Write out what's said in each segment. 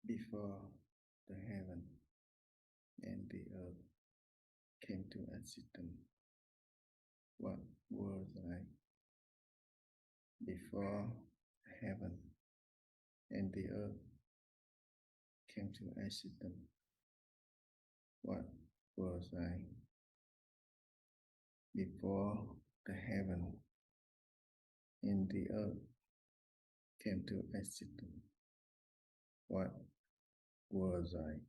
Before the heaven and the earth came to existence, what was I? Before heaven and the earth came to existence, what was I? Before the heaven and the earth came to existence, what was I?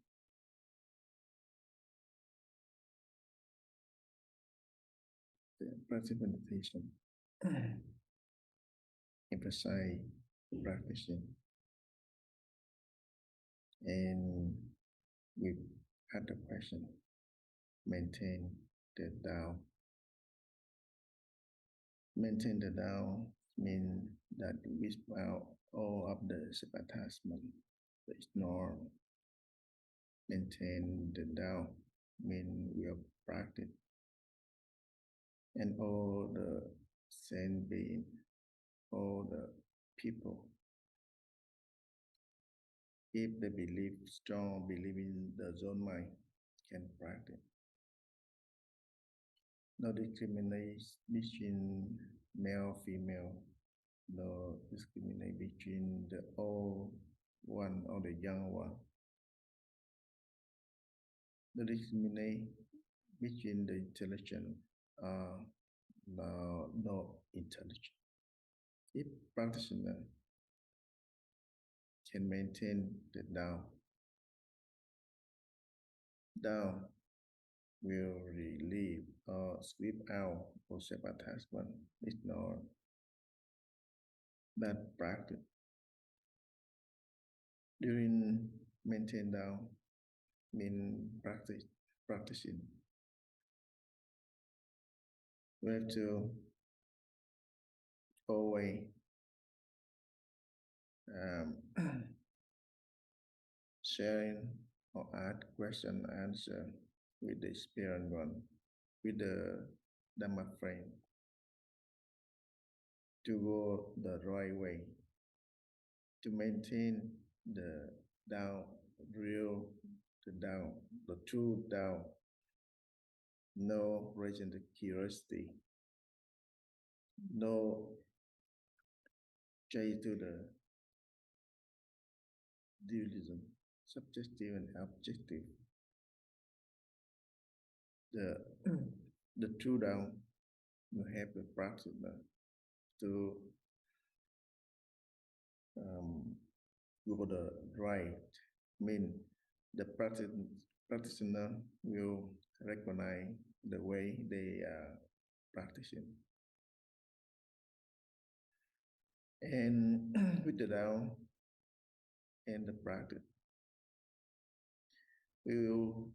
The practice meditation emphasize practicing, and we had the question, maintain the Tao. Maintain the Tao means that without all of the self-attachment, the ignore. Maintain the Tao means we have practice, and all the sane being, all the people, if they believe strong, believe in the zone mind, can practice. No discrimination between male, female, no discrimination between the old one or the young one. No discrimination between the intelligent or no intelligent. If practitioner can maintain the Tao, Tao will relieve or sweep out for self-attachment, ignore that practice. During maintain Tao, mean practicing, we have to always sharing or ask question answer with the experienced one, with the Dharma friend, to go the right way, to maintain the Tao, real the Tao, the true Tao, no raising the curiosity, no chase to the dualism, subjective and objective. The true Tao will have the practice to go the right. Mean the practitioner will recognize the way they are practicing. And with the Tao and the practice, we will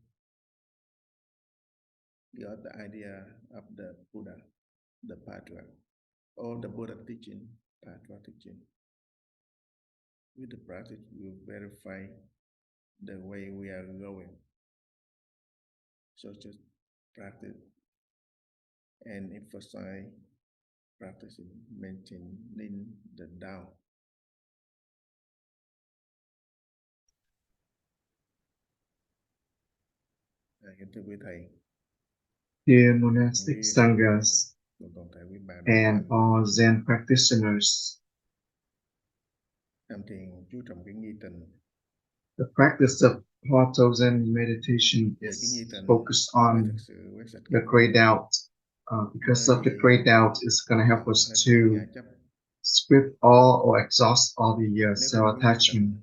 got the idea of the Buddha, the patriarch, or the Buddha teaching, patriarch teaching. With the practice, we will verify the way we are going. So just practice and emphasize practicing, maintaining the Tao. Kính thưa quý thầy, dear monastic sanghas and all Zen practitioners, the practice of Plato Zen meditation is focused on the great doubt. Because of the great doubt, it's going to help us to sweep all or exhaust all the self-attachment.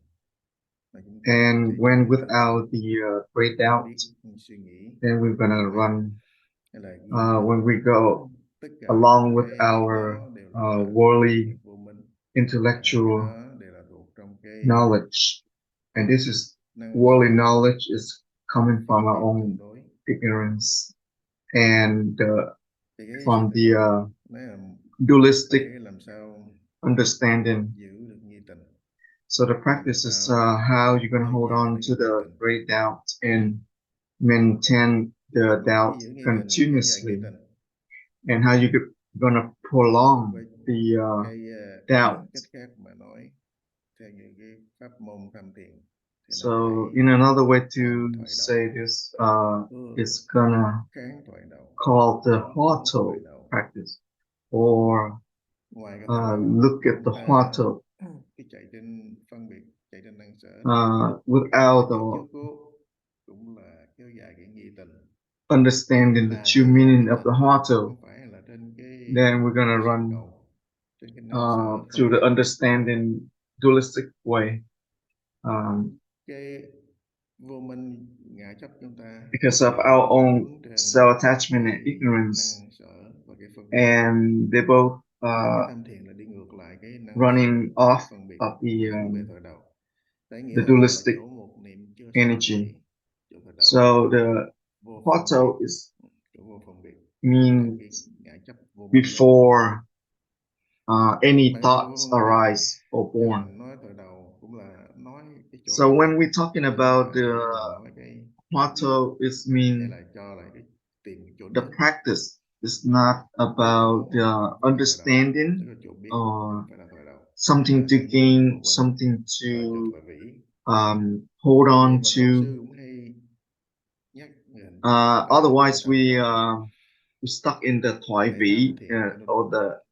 And when without the great doubt, then we're going to run. When we go along with our worldly intellectual knowledge, and this is worldly knowledge is coming from our own ignorance and from the dualistic làm sao understanding. giữ được nhi tình. So the practice is how you're going to hold on to the great doubt and maintain the doubt continuously, and how you're going to prolong the doubt. Cách khác mà nói theo những cái pháp môn tham thiền. So in another way to say this is gonna call the Huatou practice, or look at the Huatou without the understanding the true meaning of the Huatou. Then we're gonna run through the understanding dualistic way. Because of our own self-attachment and ignorance, and they both running off of the dualistic energy. So the Huatou is means before any thoughts arise or born. So when we're talking about the Huatou, it means the practice is not about the understanding or something to gain, something to hold on to. Otherwise, we stuck in the Thoại Vĩ or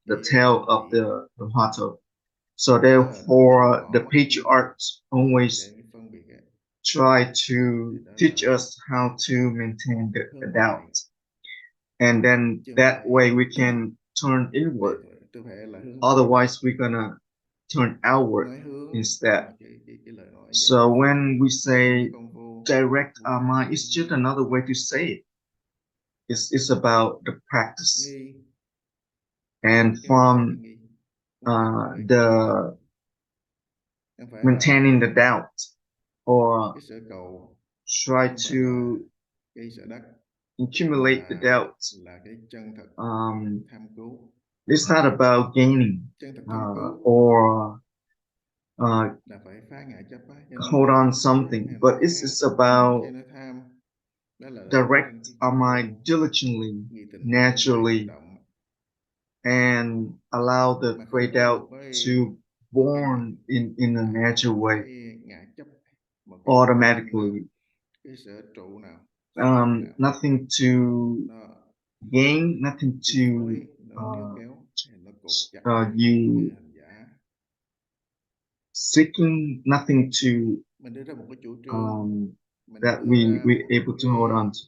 the tail of the Huatou. So therefore, the patriarchs always try to teach us how to maintain the doubt, and then that way we can turn inward. Otherwise, we're gonna turn outward instead. So when we say direct our mind, it's just another way to say it. It's about the practice, and from the maintaining the doubt, or try to accumulate the doubts. It's not about gaining or hold on something, but it's about direct our mind diligently, naturally, and allow the great doubt to born in a natural way, automatically. Nothing to gain, nothing to you seeking, nothing to that we able to hold on to.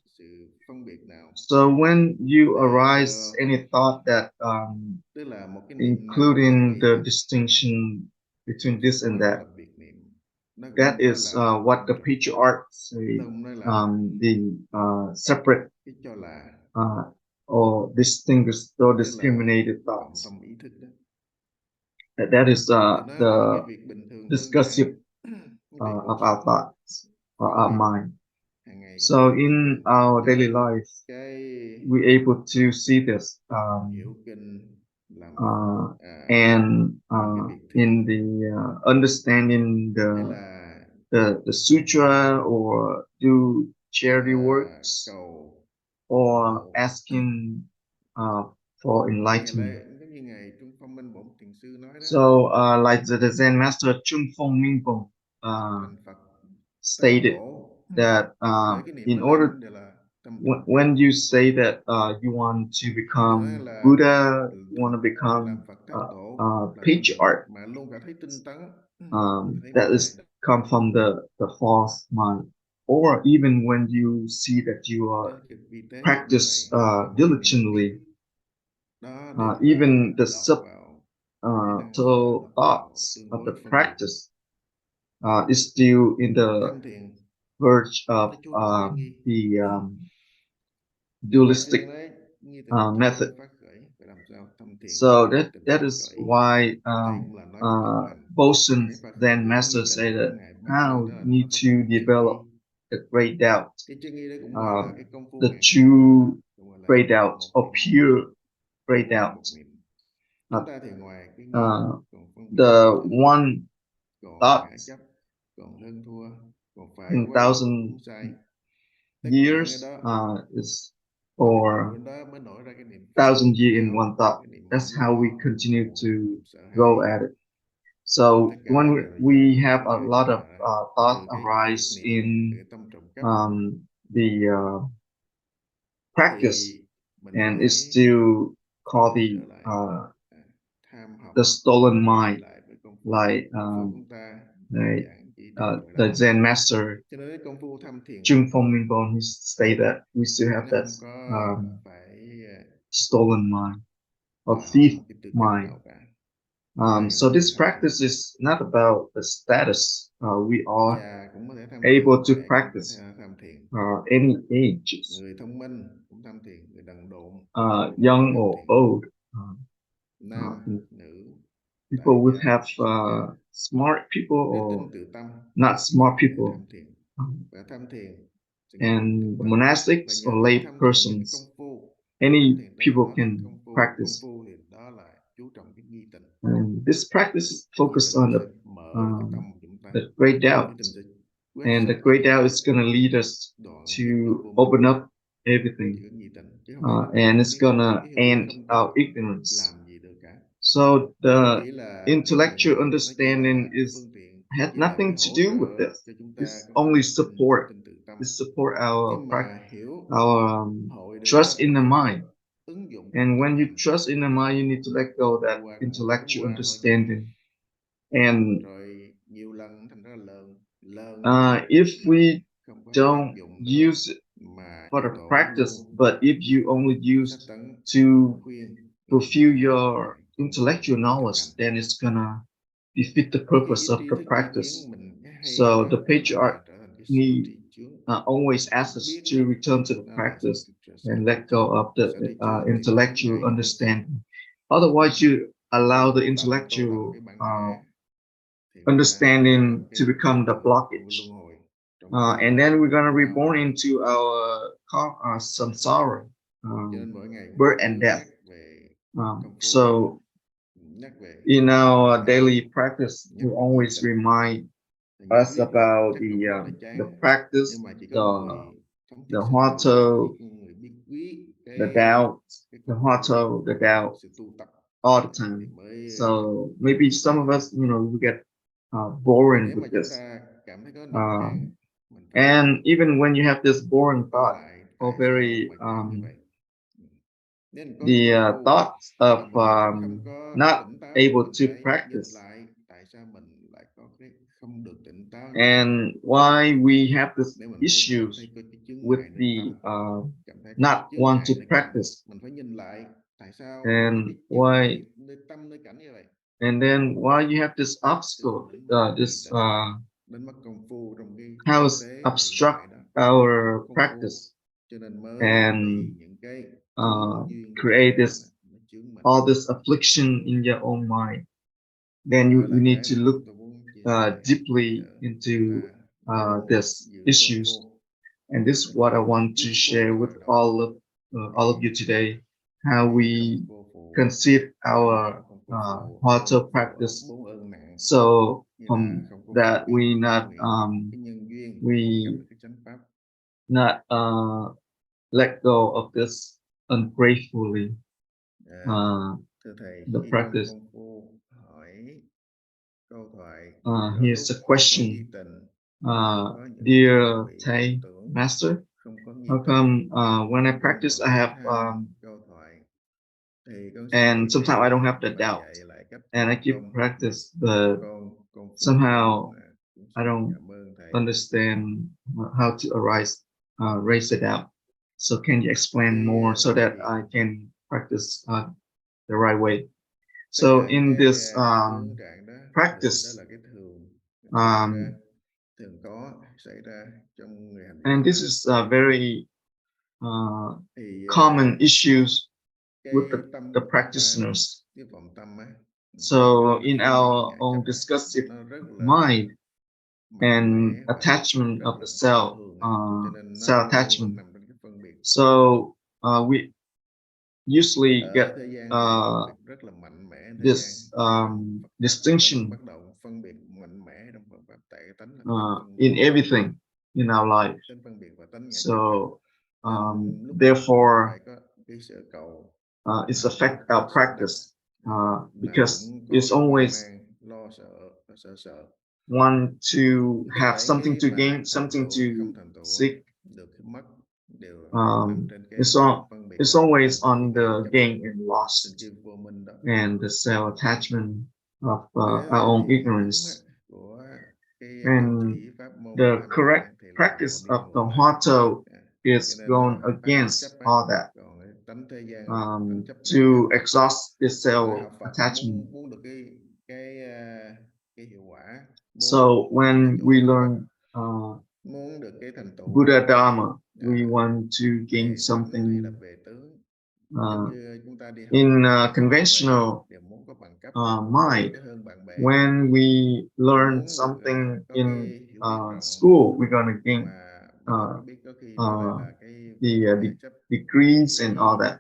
So when you arise any thought that including the distinction between this and that, that is what the patriarchs say, the separate or distinguished or discriminated thoughts. That is the discursive of our thoughts or our mind. So in our daily life, we're able to see this, and in the understanding the sutra, or do charity works, or asking for enlightenment. So like the Zen master Chung Phong Minh Bổng stated that in order, when you say that you want to become Buddha, you want to become patriarch, that is come from the false mind. Or even when you see that you are practice diligently, even the subtle thoughts of the practice is still in the verge of the dualistic method. So that is why Bosun then master say that how you need to develop the great doubt, the true great doubt or pure grayed out. Chúng ta thì ngoài cái nghiệp còn phân biệt The one còn thought ngã chấp, còn hơn thua, còn phải in quay, thousand đúng sai. years is or Đó mới nổi ra cái niệm 1,000 years in não, one thought. cái niệm That's how we lo, continue buồn, to sợ go hãi. at it. So Tất cả when đều là we do have a cái lot chấp of mà ra. thoughts Từ cái arise niệm, in từ cái tâm trọng chấp, the practice, thì mình and phải it's still called trở lại tham học, the stolen quay mind, lại với công phu. like Công phu chúng ta like giảng chỉ để gọi the là Zen master cho nên cái công phu tham thiền Chung Phong Minbon, he say that we still have nó that không có phải stolen mind or đòi hỏi thief một cái tư cách mind. nào cả. So this practice is not about the status. We are Già cũng có thể tham able to thiền, practice trẻ cũng có thể tham thiền. any ages, Người thông minh cũng tham thiền, người đần độn young or old. Nam, nữ, People would tại gia, have xuất gia. smart people Nếu or tính từ tâm not smart thì có thể people. tham thiền. Và tham thiền And the monastics or lay persons, any people can practice. Công phu thì đó là chú trọng cái nghi tịnh. And this practice is focused on the great doubt. And the great doubt is going to lead us to open up everything. And it's going to end our ignorance. So the intellectual understanding had nothing to do with this. It's only support. It support our trust in the mind. And when you trust in the mind, you need to let go of that intellectual understanding. And if we don't use it for the practice, but if you only use to fulfill your intellectual knowledge, then it's gonna defeat the purpose of the practice. So the patriarch need always asks us to return to the practice and let go of the intellectual understanding. Otherwise, you allow the intellectual understanding to become the blockage. And then we're going to reborn into our samsara, birth and death. So in our daily practice, we always remind us about the practice, the heart, the doubt, the doubt all the time. So maybe some of us, we get boring with this. And even when you have this boring thought, or very the thoughts of not able to practice, and why we have this issues with the not want to practice, and why, and then why you have this obstacle, this how obstruct our practice, and create this all this affliction in your own mind. Then you need to look deeply into these issues, and this is what I want to share with all of you today. How we conceive our heart practice, so from that we not let go of this ungratefully the practice. Here's a question. Dear Thầy Master, how come when I practice I have and sometimes I don't have the doubt, and I keep practice, but somehow I don't understand how to raise it out. So can you explain more so that I can practice the right way? So in this practice, and this is very common issues with the practitioners. So in our own discursive mind and attachment of the self attachment, so usually get this distinction in everything in our life. So therefore, it's affect our practice because it's always want to have something to gain, something to seek. It's always on the gain and loss and the self-attachment of our own ignorance. And the correct practice of the Hatha is going against all that, to exhaust this self-attachment. So when we learn Buddha Dharma, we want to gain something in conventional mind. When we learn something in school, we're gonna gain the degrees and all that.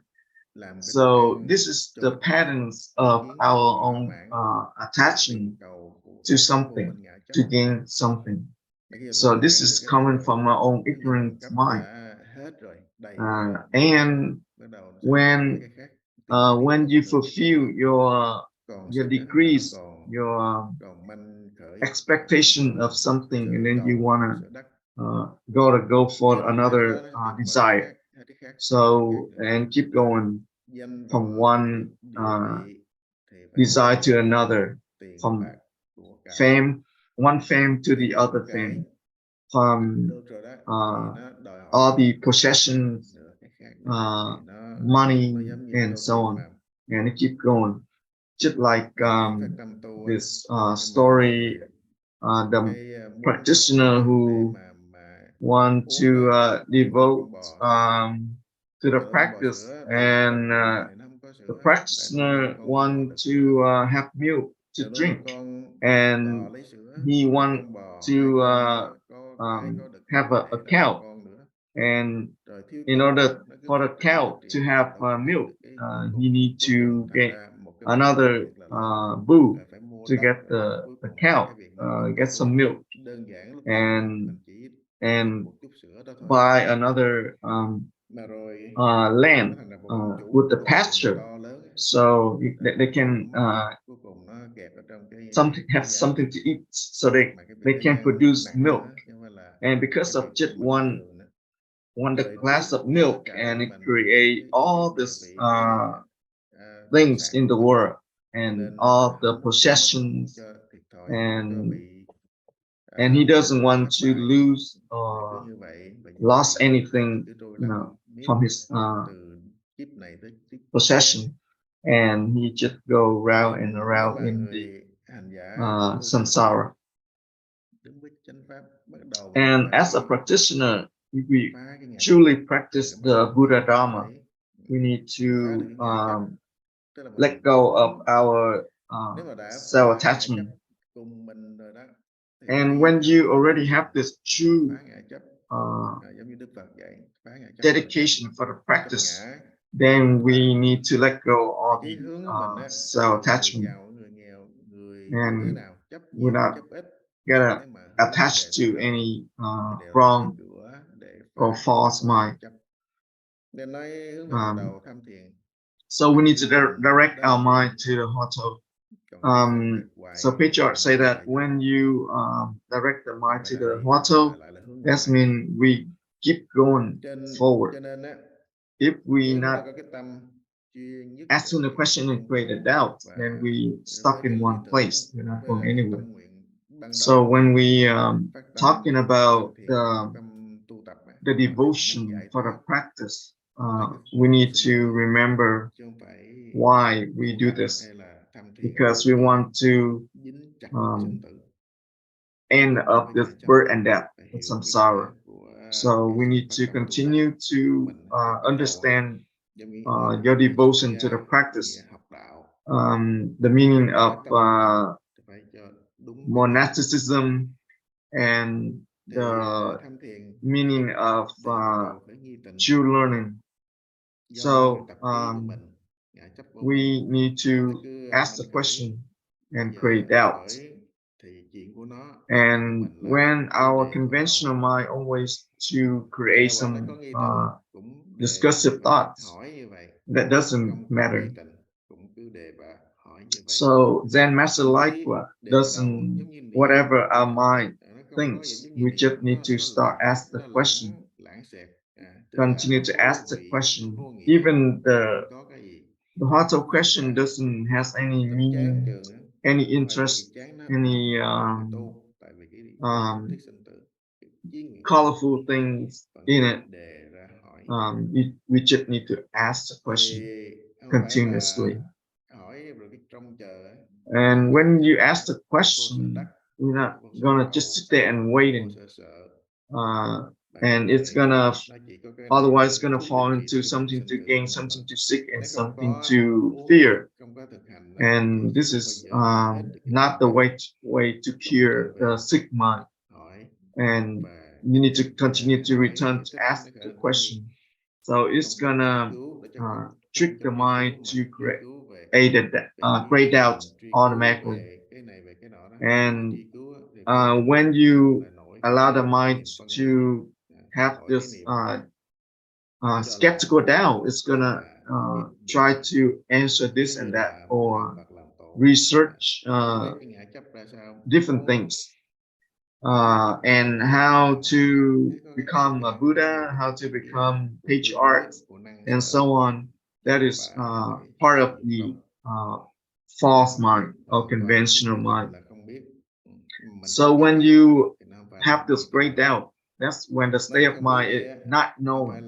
So this is the patterns of our own attachment to something, to gain something. So this is coming from our own ignorant mind. And when you fulfill your degrees, your expectation of something, and then you wanna go for another desire. So and keep going from one desire to another, from one fame to the other fame, from all the possessions, money, and so on, and it keep going. Just like this story, the practitioner who want to devote to the practice, and the practitioner want to have milk to drink, and he want to have a cow, and in order for the cow to have milk, he need to get another bull to get the cow, get some milk, and buy another land with the pasture, so they can have something to eat, so they can produce milk. And because of just one glass of milk, and it create all this things in the world, and all the possessions, and he doesn't want to lose or lost anything, from his possession, and he just go round and around in the samsara. And as a practitioner, if we truly practice the Buddha Dharma, we need to let go of our self-attachment. And when you already have this true dedication for the practice, then we need to let go of the self-attachment, and we're not gonna attach to any wrong or false mind. So we need to direct our mind to the Hatha. So Patriarch say that when you direct the mind to the Hatha, that means we keep going forward. If we not asking the question and create a doubt, then we stuck in one place. We're not going anywhere. So when we talking about the devotion for the practice, we need to remember why we do this, because we want to end up this birth and death with samsara. So we need to continue to understand your devotion to the practice, the meaning of monasticism, and the meaning of true learning. So we need to ask the question and create doubt. And when our conventional mind always to create some discursive thoughts, that doesn't matter. So Zen Master likewise doesn't, whatever our mind thinks, we just need to start ask the question, continue to ask the question. Even the heart of question doesn't has any meaning, any interest, any um, colorful things in it. We just need to ask the question continuously. And when you ask the question, you're not gonna just sit there and waiting. And it's gonna otherwise gonna fall into something to gain, something to seek, and something to fear. And this is not the way to cure the sick mind. And you need to continue to return to ask the question. So it's gonna trick the mind to create grayed out automatically. And when you allow the mind to have this skeptical doubt, it's gonna try to answer this and that or research different things and how to become a Buddha, how to become patriarch, and so on. That is part of the false mind or conventional mind. So when you have this great doubt, that's when the state of mind is not knowing,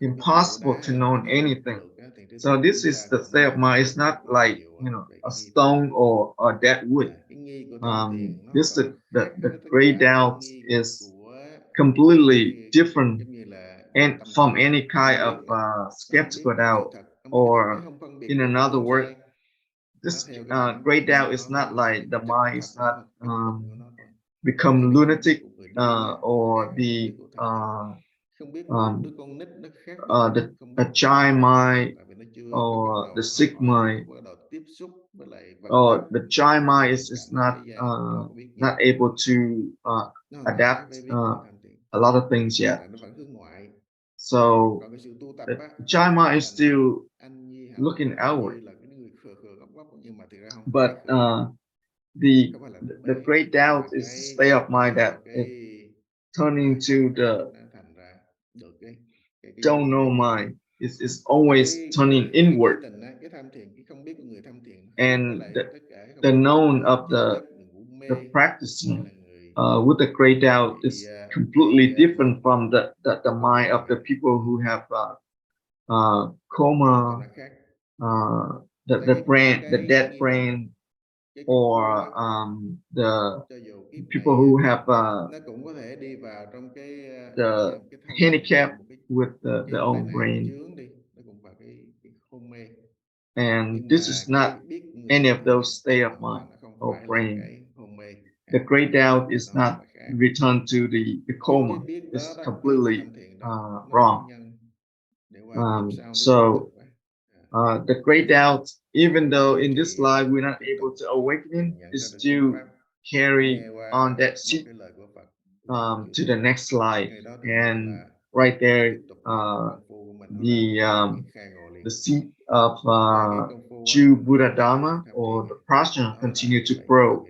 impossible to know anything. So this is the state of mind. It's not like a stone or a dead wood. This the great doubt is completely different and from any kind of skeptical doubt, or in another word, this great doubt is not like the mind is not become lunatic or um, the child mind or the sick mind or the child mind is not able to adapt a lot of things yet. So the child mind is still looking outward, but the great doubt is the state of mind that it turning into the don't know mind. It's always turning inward, and the known of the practicing with the great doubt is completely different from the mind of the people who have coma, the brain, the dead brain, or the people who have the handicap with the own brain. And this is not any of those state of mind or brain. The great doubt is not return to the coma. It's completely wrong. So the great doubt, even though in this life we're not able to awaken, is to carry on that seed to the next life. And right there, the seed of true Buddha Dharma or the prajna continue to grow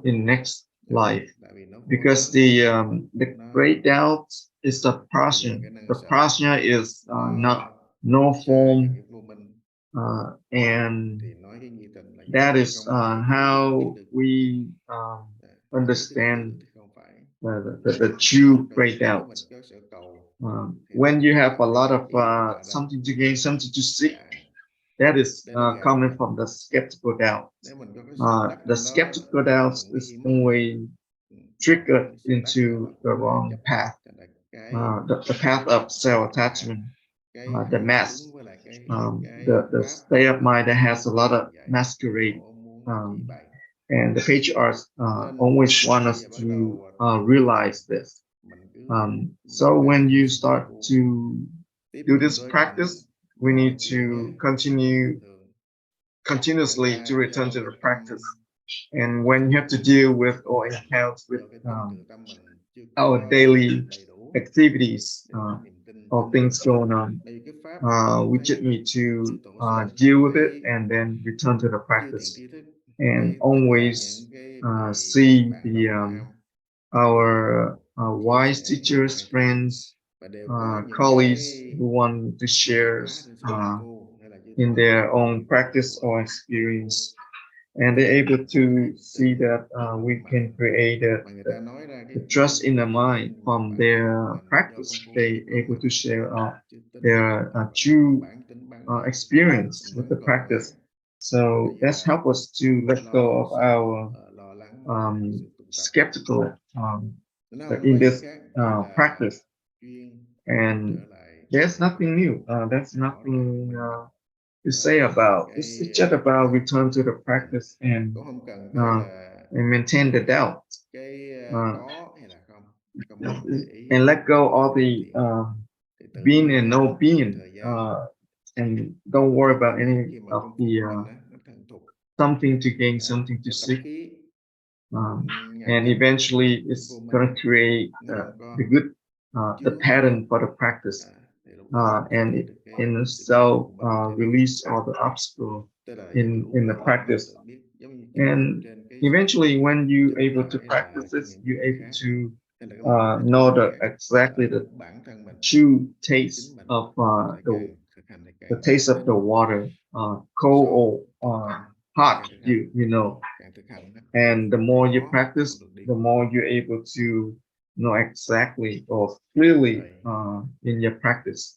in next life, because the great doubt is the prajna. The prajna is not no form, and that is how we understand the true great doubt. When you have a lot of something to gain, something to seek, that is coming from the skeptical doubt. The skeptical doubt is only triggered into the wrong path, the path of self-attachment, the mask, the state of mind that has a lot of masquerade. And the patriarchs always want us to realize this. So when you start to do this practice, we need to continuously to return to the practice. And when you have to deal with or encounter with our daily activities or things going on, we just need to deal with it and then return to the practice, and always see the our wise teachers, friends, colleagues who want to share in their own practice or experience, and they're able to see that we can create the trust in the mind from their practice. They able to share their true experience with the practice. So that's help us to let go of our skeptical in this practice. And there's nothing new. There's nothing to say about. It's just about return to the practice and maintain the doubt. Uh, and let go of the being and no being, and don't worry about any of the something to gain, something to seek, and eventually it's going to create the good the pattern for the practice, and in itself release all the obstacle in the practice. And eventually when you able to practice this, you're able to know exactly the true taste of the taste of the water, cold or hot, you know. And the more you practice, the more you're able to know exactly or clearly in your practice.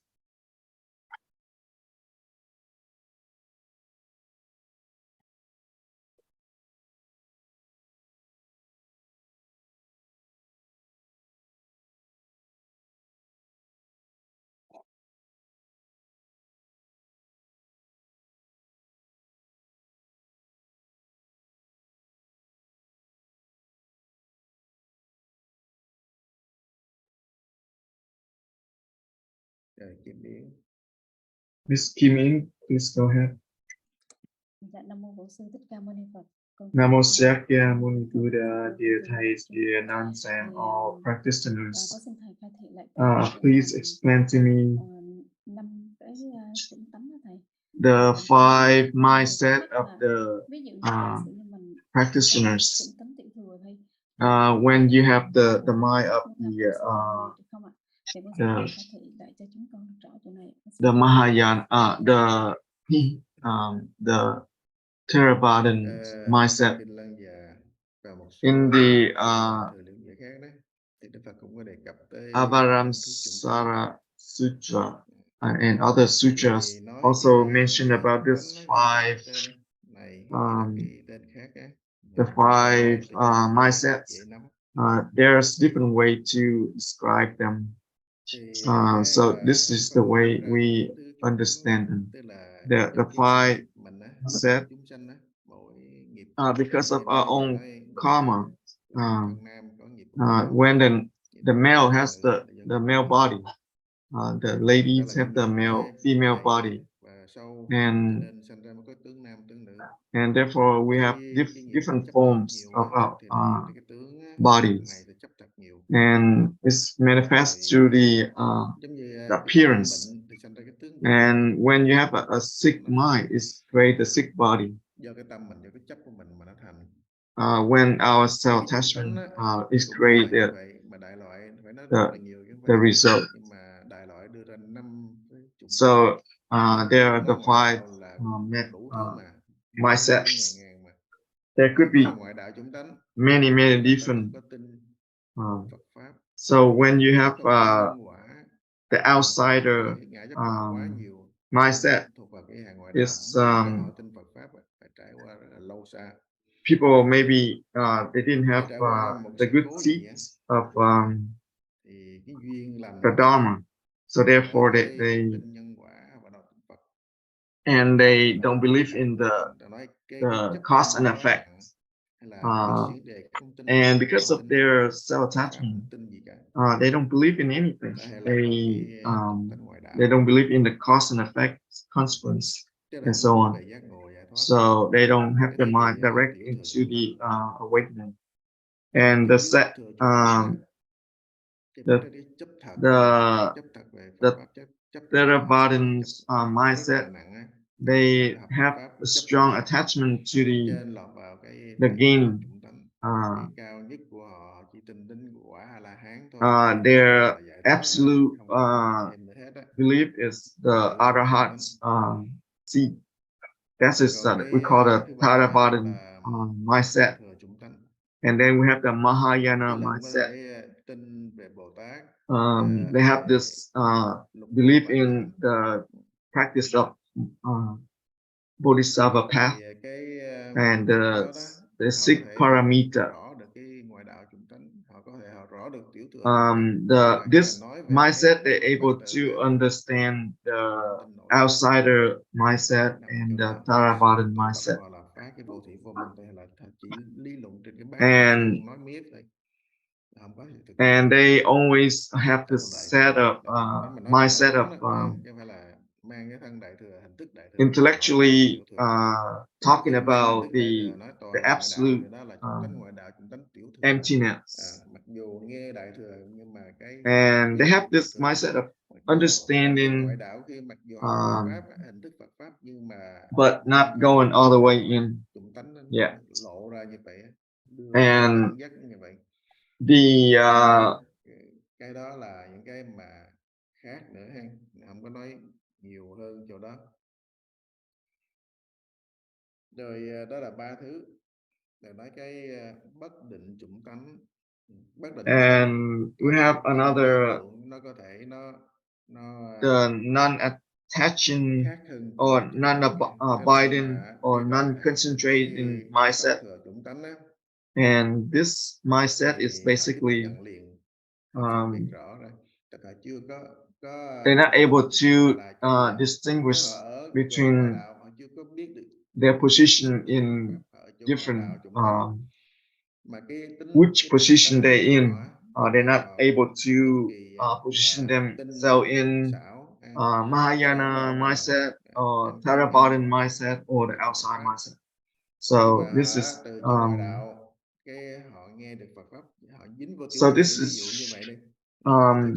Miss Kim In, please go ahead. Dạ, Nam mô Bổn Sư Thích Ca Mâu Ni Phật. Namo Shakya Muni Buddha, dear Thais, dear nuns, and all practitioners. Có xin thầy khai thị lại Please explain to me năm cái tỉnh tánh đó thầy. the five mindset of the Ví dụ practitioners. tỉnh tánh tiểu thừa thầy. When you have the mind of the Mahayana, the Theravada mindset. In the Avaramsara Sutra and other sutras also mention about this the five mindsets. There's different way to describe them. So this is the way we understand them. The five set because of our own karma. When the male has the male body, the ladies have the female body, and therefore we have different forms of our bodies, and it's manifest through the appearance. And when you have a sick mind, it's create a sick body. When our self-attachment is created, the result. So there are the five mindsets. There could be many different. So when you have the outsider mindset, is people maybe they didn't have the good seeds of the Dharma, so therefore they don't believe in the cause and effect, and because of their self-attachment, they don't believe in anything. they don't believe in the cause and effect, consequence, and so on. So they don't have the mind direct into the awakening. And the Theravadan's mindset, they have a strong attachment to the gain. Their absolute belief is the Arhat's seed. That is we call the Theravadan mindset. And then we have the Mahayana mindset. They have this belief in the practice of Bodhisattva path and the six paramita. This mindset, they're able to understand the outsider mindset and the Theravadan mindset. And they always have this set of mindset of intellectually talking about the absolute emptiness. And they have this mindset of understanding, but not going all the way in. Yeah. And cái đó là những cái mà khác nữa ha, không có nói nhiều hơn chỗ đó. Rồi đó là ba thứ. Rồi nói cái bất định chủng tánh. And we have another, nó có thể nó the non-attaching or non-abiding or non-concentrating mindset. And this mindset is basically they're not able to distinguish between their position in different which position they're in. They're not able to position themselves in Mahayana mindset or Theravadan mindset or the outside mindset. So this is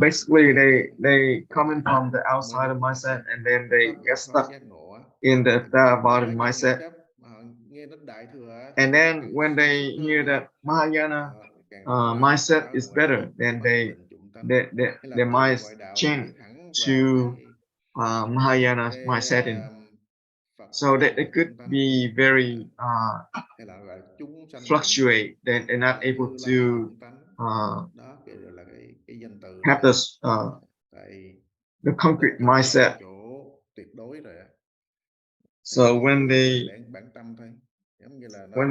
basically they coming from the outside of mindset and then they get stuck in the Theravadan mindset. And then when they hear that Mahayana mindset is better, then their minds change to Mahayana mindset in. So that it could be very fluctuate. Then they're not able to have this the concrete mindset. So when they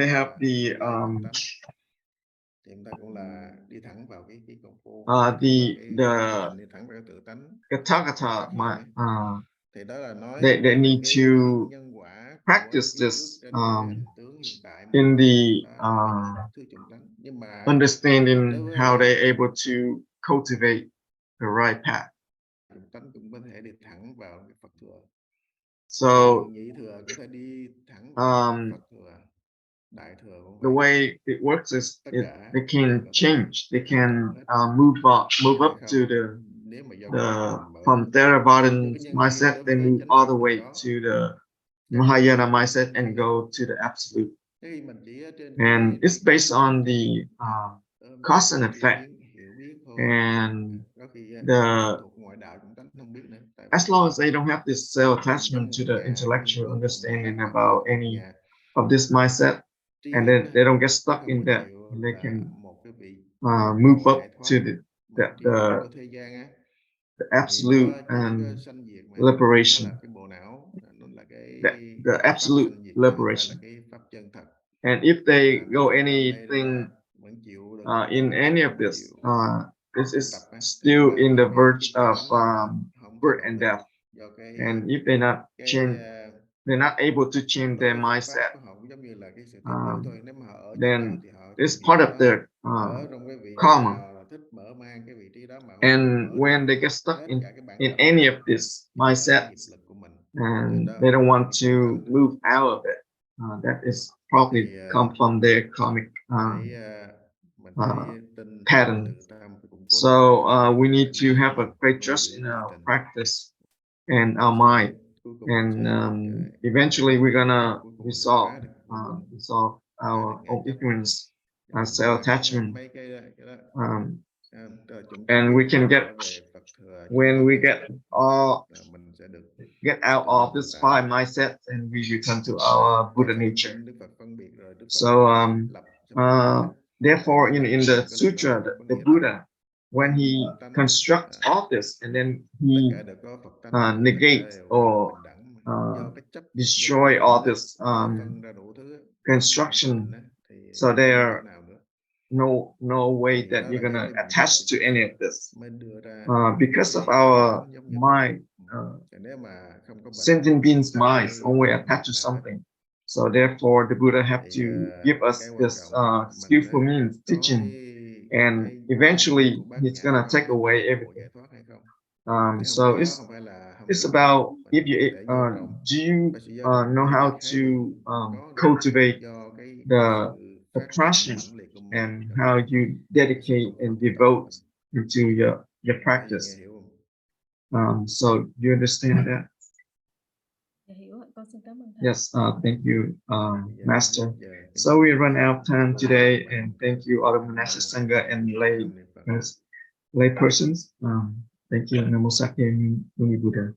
have the Tathagata, they need to practice this in the understanding how they're able to cultivate the right path. So the way it works is they can change, they can move up to the from Theravadan mindset, they move all the way to the Mahayana mindset and go to the absolute. And it's based on the cause and effect. And as long as they don't have this self-attachment to the intellectual understanding about any of this mindset, and then they don't get stuck in that, and they can move up to the absolute and liberation, the absolute liberation. And if they go anything in any of this, this is still in the verge of birth and death. And if they're not able to change their mindset, then it's part of their karma. And when they get stuck in any of this mindsets and they don't want to move out of it, that is probably come from their karmic pattern. So we need to have a great trust in our practice and our mind, and eventually we're gonna resolve our own ignorance, self-attachment, and we can get, when we get out of this five mindsets and we return to our Buddha nature. So therefore, in the sutra, the Buddha, when he constructs all this and then he negate or destroy all this construction, so there no way that you're gonna attach to any of this, because of our mind, sentient beings' minds only attach to something. So therefore, the Buddha have to give us this skillful means teaching, and eventually he's gonna take away everything. So it's about, if you do you know how to cultivate the passion and how you dedicate and devote into your practice. So you understand that? Dạ hiểu ạ, con xin cảm ơn thầy. Yes, thank you, Master. So we run out of time today, and thank you, all the monastic sangha and lay persons. Thank you, Namo Sakya Muni Buddha.